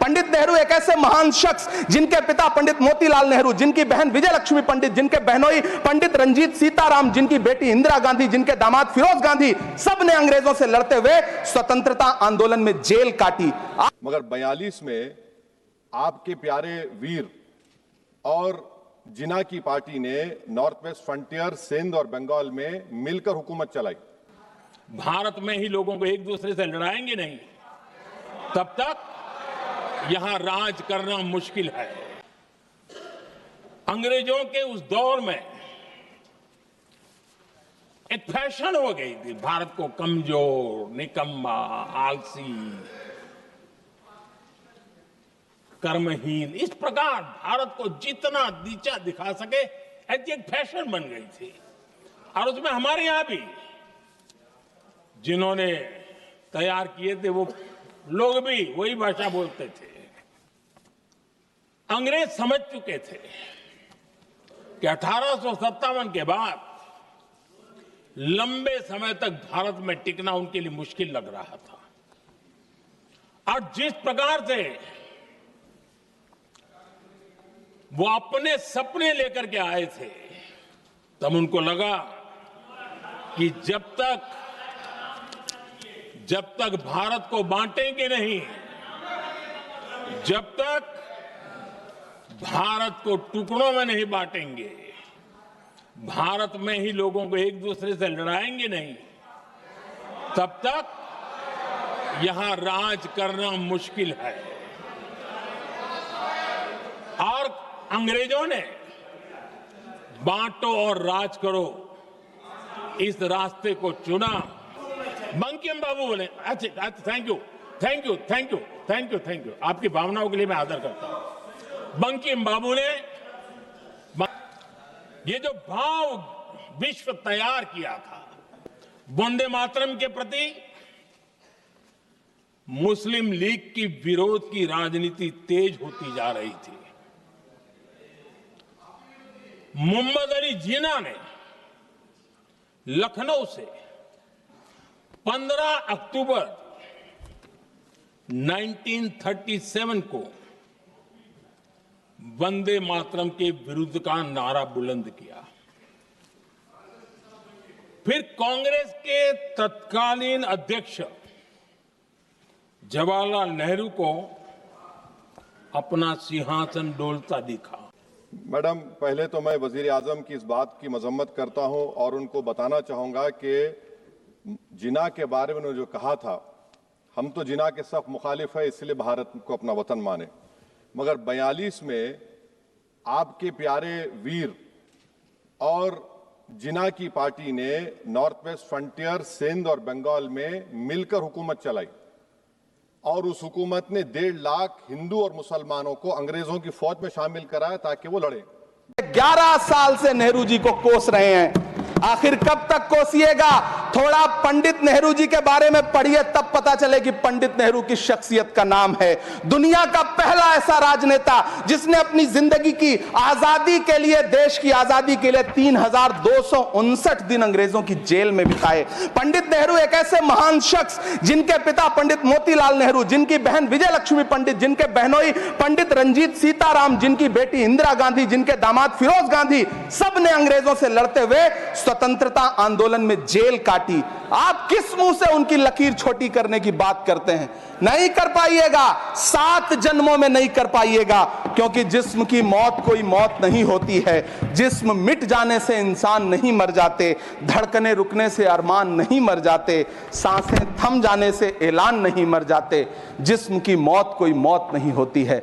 पंडित नेहरू एक ऐसे महान शख्स जिनके पिता पंडित मोतीलाल नेहरू, जिनकी बहन विजय लक्ष्मी पंडित, जिनके बहनोई पंडित रंजीत सीताराम, जिनकी बेटी इंदिरा गांधी, जिनके दामाद फिरोज गांधी, सब ने अंग्रेजों से लड़ते हुए स्वतंत्रता आंदोलन में जेल काटी। मगर 42 में आपके प्यारे वीर और जिना की पार्टी ने नॉर्थ वेस्ट फ्रंटियर, सिंध और बंगाल में मिलकर हुकूमत चलाई। भारत में ही लोगों को एक दूसरे से लड़ाएंगे नहीं, तब तक यहां राज करना मुश्किल है। अंग्रेजों के उस दौर में एक फैशन हो गई थी भारत को कमजोर, निकम्मा, आलसी, कर्महीन, इस प्रकार भारत को जितना नीचा दिखा सके ऐसी एक फैशन बन गई थी। और उसमें हमारे यहां भी जिन्होंने तैयार किए थे वो लोग भी वही भाषा बोलते थे। अंग्रेज समझ चुके थे कि 1857 के बाद लंबे समय तक भारत में टिकना उनके लिए मुश्किल लग रहा था। और जिस प्रकार से वो अपने सपने लेकर के आए थे, तब उनको लगा कि जब तक भारत को बांटेंगे नहीं, जब तक भारत को टुकड़ों में नहीं बांटेंगे, भारत में ही लोगों को एक दूसरे से लड़ाएंगे नहीं, तब तक यहां राज करना मुश्किल है। और अंग्रेजों ने बांटो और राज करो इस रास्ते को चुना। बंकिम बाबू बोले, अच्छा थैंक यू, आपकी भावनाओं के लिए मैं आदर करता हूं। बंकिम बाबू ने ये जो भाव विश्व तैयार किया था वंदे मातरम के प्रति, मुस्लिम लीग की विरोध की राजनीति तेज होती जा रही थी। मोहम्मद अली जिन्ना ने लखनऊ से 15 अक्टूबर 1937 को वंदे मातरम के विरुद्ध का नारा बुलंद किया। फिर कांग्रेस के तत्कालीन अध्यक्ष जवाहरलाल नेहरू को अपना सिंहासन डोलता दिखा। मैडम, पहले तो मैं वजीर आजम की इस बात की मजम्मत करता हूं और उनको बताना चाहूंगा कि जिना के बारे में उन्होंने जो कहा था, हम तो जिना के सख्त मुखालिफ है, इसलिए भारत को अपना वतन माने। मगर 42 में आपके प्यारे वीर और जिना की पार्टी ने नॉर्थ वेस्ट फ्रंटियर, सिंध और बंगाल में मिलकर हुकूमत चलाई और उस हुकूमत ने 1.5 लाख हिंदू और मुसलमानों को अंग्रेजों की फौज में शामिल कराया ताकि वो लड़े। 11 साल से नेहरू जी को कोस रहे हैं, आखिर कब तक कोसिएगा? थोड़ा पंडित नेहरू जी के बारे में पढ़िए, तब पता चले कि पंडित नेहरू की शख्सियत का नाम है। दुनिया का पहला ऐसा राजनेता जिसने अपनी जिंदगी की आजादी के लिए, देश की आजादी के लिए 3259 दिन अंग्रेजों की जेल में बिताए। पंडित नेहरू एक ऐसे महान शख्स जिनके पिता पंडित मोतीलाल नेहरू, जिनकी बहन विजय लक्ष्मी पंडित, जिनके बहनोई पंडित रंजीत सीताराम, जिनकी बेटी इंदिरा गांधी, जिनके दामाद फिरोज गांधी, सब ने अंग्रेजों से लड़ते हुए स्वतंत्रता आंदोलन में जेल काटी। आप किस मुंह से उनकी लकीर छोटी करने की बात करते हैं? नहीं कर पाइएगा, 7 जन्मों में नहीं कर पाइएगा, क्योंकि जिस्म की मौत कोई मौत नहीं होती है। जिस्म मिट जाने से इंसान नहीं मर जाते, धड़कने रुकने से अरमान नहीं मर जाते, सांसें थम जाने से ऐलान नहीं मर जाते। जिस्म की मौत कोई मौत नहीं होती है।